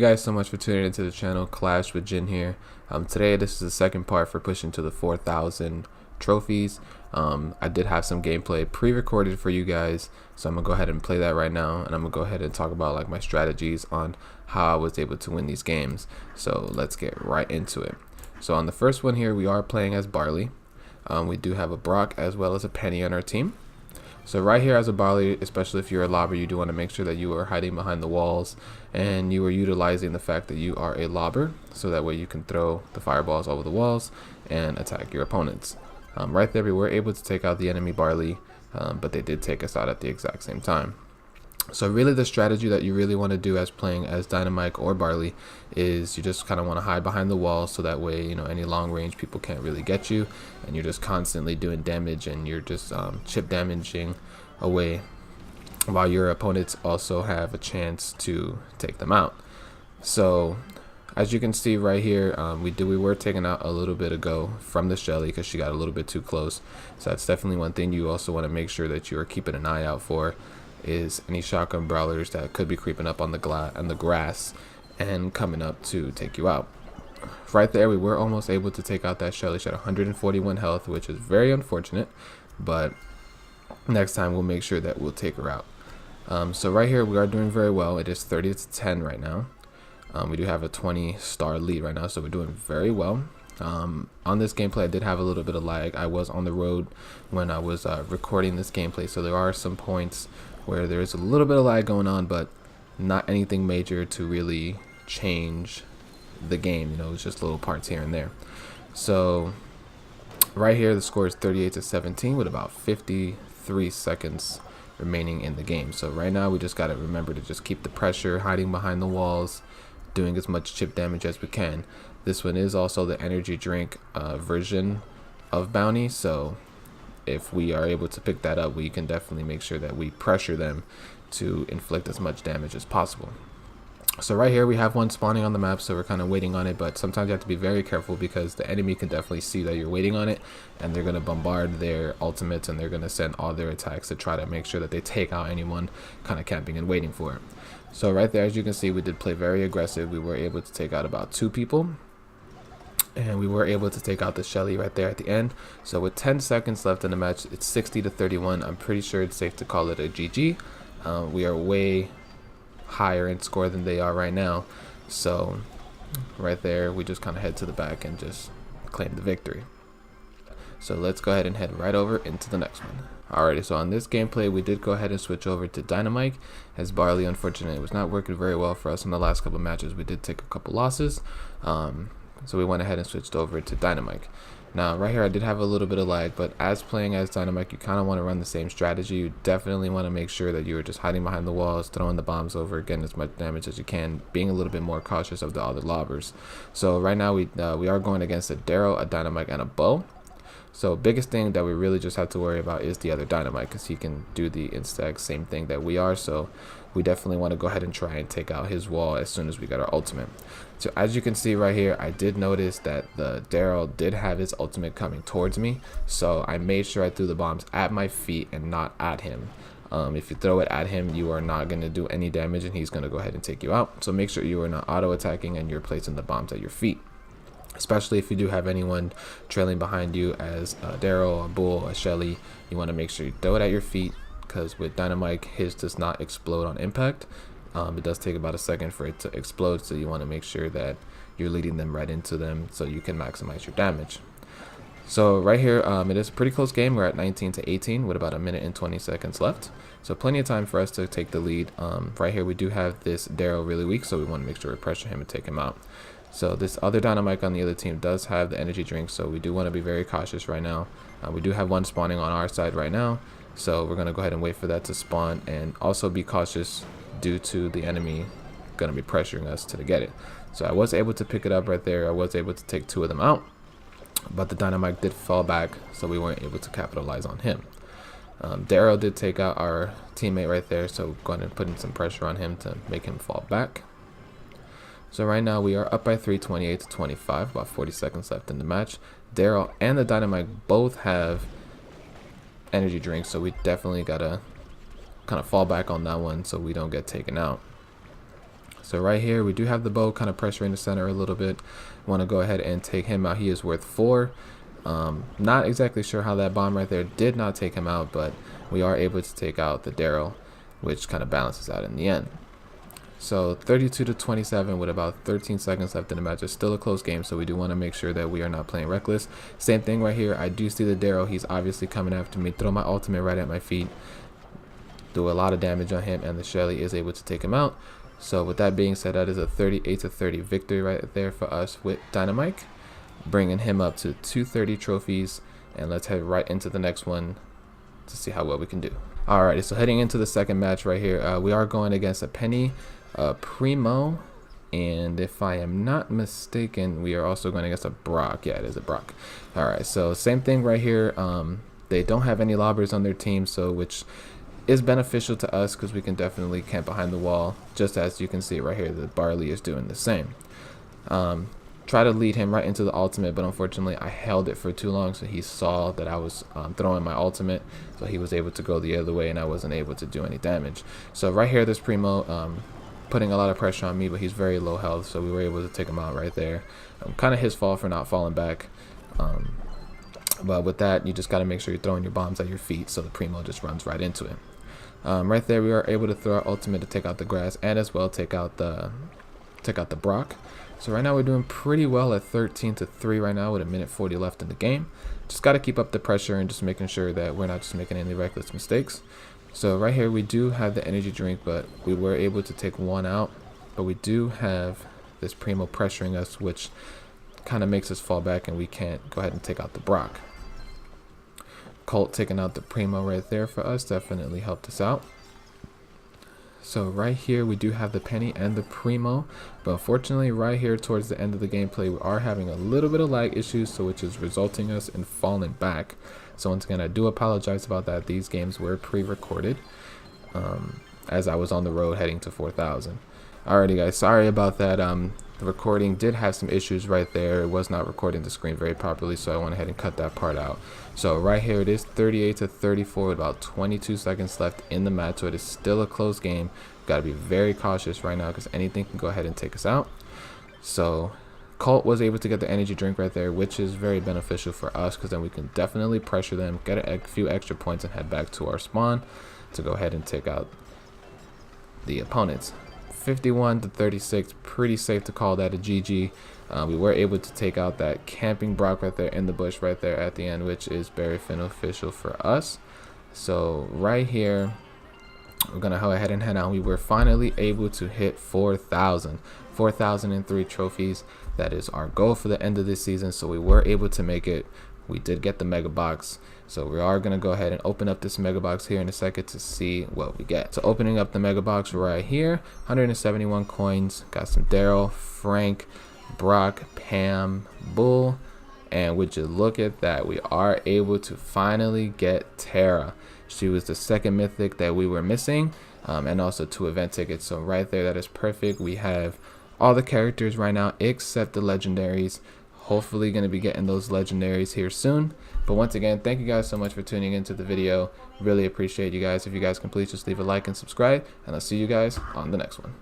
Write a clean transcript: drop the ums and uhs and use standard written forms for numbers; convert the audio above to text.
guys so much for tuning into the channel. Clash with Jin here. Today this is the second part for pushing to the 4,000 trophies. I did have some gameplay pre-recorded for you guys, so I'm gonna go ahead and play that right now, and I'm gonna go ahead and talk about like my strategies on how I was able to win these games. So let's get right into it. So on the first one here, we are playing as Barley. We do have a Brock as well as a Penny on our team. So right here as a Barley, especially if you're a lobber, you do want to make sure that you are hiding behind the walls and you are utilizing the fact that you are a lobber, so that way you can throw the fireballs over the walls and attack your opponents. Right there we were able to take out the enemy Barley, but they did take us out at the exact same time. So really the strategy that you really want to do as playing as Dynamite or Barley is you just kind of want to hide behind the walls, so that way, you know, any long range people can't really get you, and you're just constantly doing damage, and you're just chip damaging away while your opponents also have a chance to take them out. So as you can see right here, we were taken out a little bit ago from the Shelly because she got a little bit too close. So that's definitely one thing you also want to make sure that you are keeping an eye out for, is any shotgun brawlers that could be creeping up on the grass and coming up to take you out. Right there we were almost able to take out that Shelly. She had 141 health, which is very unfortunate, but next time we'll make sure that we'll take her out. So right here we are doing very well. It is 30 to 10 right now. We do have a 20-star lead right now, so we're doing very well. On this gameplay I did have a little bit of lag. I was on the road when I was recording this gameplay, so there are some points where there's a little bit of lag going on, but not anything major to really change the game. You know, it's just little parts here and there. So right here the score is 38 to 17 with about 53 seconds remaining in the game. So right now we just got to remember to just keep the pressure, hiding behind the walls, doing as much chip damage as we can. This one is also the energy drink version of Bounty, so if we are able to pick that up, we can definitely make sure that we pressure them to inflict as much damage as possible. So right here we have one spawning on the map, so we're kind of waiting on it, but sometimes you have to be very careful because the enemy can definitely see that you're waiting on it, and they're going to bombard their ultimates, and they're going to send all their attacks to try to make sure that they take out anyone kind of camping and waiting for it. So right there, as you can see, we did play very aggressive. We were able to take out about 2 people, and we were able to take out the Shelly right there at the end. So with 10 seconds left in the match, it's 60 to 31. I'm pretty sure it's safe to call it a GG. We are way higher in score than they are right now, so right there we just kind of head to the back and just claim the victory. So let's go ahead and head right over into the next one. Alrighty, so on this gameplay we did go ahead and switch over to Dynamite, as Barley unfortunately was not working very well for us in the last couple matches. We did take a couple losses, so we went ahead and switched over to Dynamite. Now right here I did have a little bit of lag, but as playing as Dynamite you kind of want to run the same strategy. You definitely want to make sure that you're just hiding behind the walls, throwing the bombs over, getting as much damage as you can, being a little bit more cautious of the other lobbers. So right now we are going against a Daryl, a Dynamite, and a Bow. So biggest thing that we really just have to worry about is the other Dynamite, because he can do the exact same thing that we are. So we definitely want to go ahead and try and take out his wall as soon as we got our ultimate. So as you can see right here, I did notice that the Daryl did have his ultimate coming towards me, so I made sure I threw the bombs at my feet and not at him. If you throw it at him, you are not going to do any damage, and he's going to go ahead and take you out. So make sure you are not auto attacking and you're placing the bombs at your feet, especially if you do have anyone trailing behind you as a Daryl, a Bull, a Shelly. You want to make sure you throw it at your feet, because with Dynamite his does not explode on impact. It does take about a second for it to explode, so you want to make sure that you're leading them right into them so you can maximize your damage. So right here it is a pretty close game. We're at 19 to 18 with about a minute and 20 seconds left, so plenty of time for us to take the lead. Right here we do have this Daryl really weak, so we want to make sure we pressure him and take him out. So this other Dynamite on the other team does have the energy drink, so we do want to be very cautious right now. We do have one spawning on our side right now, so we're going to go ahead and wait for that to spawn, and also be cautious due to the enemy going to be pressuring us to get it. So I was able to pick it up right there. I was able to take 2 of them out, but the Dynamite did fall back, so we weren't able to capitalize on him. Daryl did take out our teammate right there, so go ahead and put in some pressure on him to make him fall back. So right now we are up by 3, 28 to 25, about 40 seconds left in the match. Daryl and the Dynamite both have energy drinks, so we definitely gotta kind of fall back on that one so we don't get taken out. So right here, we do have the bow kind of pressuring the center a little bit. Want to go ahead and take him out. He is worth 4. Not exactly sure how that bomb right there did not take him out, but we are able to take out the Daryl, which kind of balances out in the end. So 32 to 27 with about 13 seconds left in the match. It's still a close game, so we do want to make sure that we are not playing reckless. Same thing right here. I do see the Daryl. He's obviously coming after me. Throw my ultimate right at my feet. Do a lot of damage on him, and the Shelly is able to take him out. So with that being said, that is a 38 to 30 victory right there for us with Dynamite, bringing him up to 230 trophies. And let's head right into the next one to see how well we can do. Alrighty, so heading into the second match right here, we are going against a Penny, Primo, and if I am not mistaken, we are also going against a Brock. Yeah, it is a Brock. Alright, so same thing right here. They don't have any lobbers on their team, so which is beneficial to us because we can definitely camp behind the wall, just as you can see right here that Barley is doing the same. Try to lead him right into the ultimate, but unfortunately I held it for too long, so he saw that I was throwing my ultimate, so he was able to go the other way and I wasn't able to do any damage. So right here, this Primo putting a lot of pressure on me, but he's very low health, so we were able to take him out right there. Kind of his fault for not falling back. But with that, you just got to make sure you're throwing your bombs at your feet, so the Primo just runs right into it. Right there, we are able to throw our ultimate to take out the grass and as well take out the Brock. So right now we're doing pretty well at 13 to 3 right now with 1:40 left in the game. Just got to keep up the pressure and just making sure that we're not just making any reckless mistakes. So right here we do have the energy drink, but we were able to take one out. But we do have this Primo pressuring us, which kind of makes us fall back and we can't go ahead and take out the Brock. Colt taking out the Primo right there for us definitely helped us out. So right here we do have the Penny and the Primo, but unfortunately right here towards the end of the gameplay we are having a little bit of lag issues, so which is resulting us in falling back. So once again, I do apologize about that. These games were pre-recorded as I was on the road heading to 4,000. Alrighty guys, sorry about that. The recording did have some issues right there. It was not recording the screen very properly, so I went ahead and cut that part out. So right here it is 38 to 34 with about 22 seconds left in the match, so it is still a close game. Got to be very cautious right now because anything can go ahead and take us out. So Colt was able to get the energy drink right there, which is very beneficial for us because then we can definitely pressure them, get a few extra points, and head back to our spawn to go ahead and take out the opponents. 51 to 36, pretty safe to call that a GG. We were able to take out that camping Brock right there in the bush right there at the end, which is very beneficial for us. So right here, we're gonna go ahead and head out. We were finally able to hit 4,000. 4,003 trophies. That is our goal for the end of this season, so we were able to make it. We did get the mega box, so we are going to go ahead and open up this mega box here in a second to see what we get. So opening up the mega box right here, 171 coins, got some Daryl, Frank, Brock, Pam, Bull, and would you look at that, we are able to finally get Tara. She was the second mythic that we were missing, and also 2 event tickets. So right there, that is perfect. We have all the characters right now except the legendaries. Hopefully going to be getting those legendaries here soon. But once again, thank you guys so much for tuning into the video. Really appreciate you guys. If you guys can please just leave a like and subscribe, and I'll see you guys on the next one.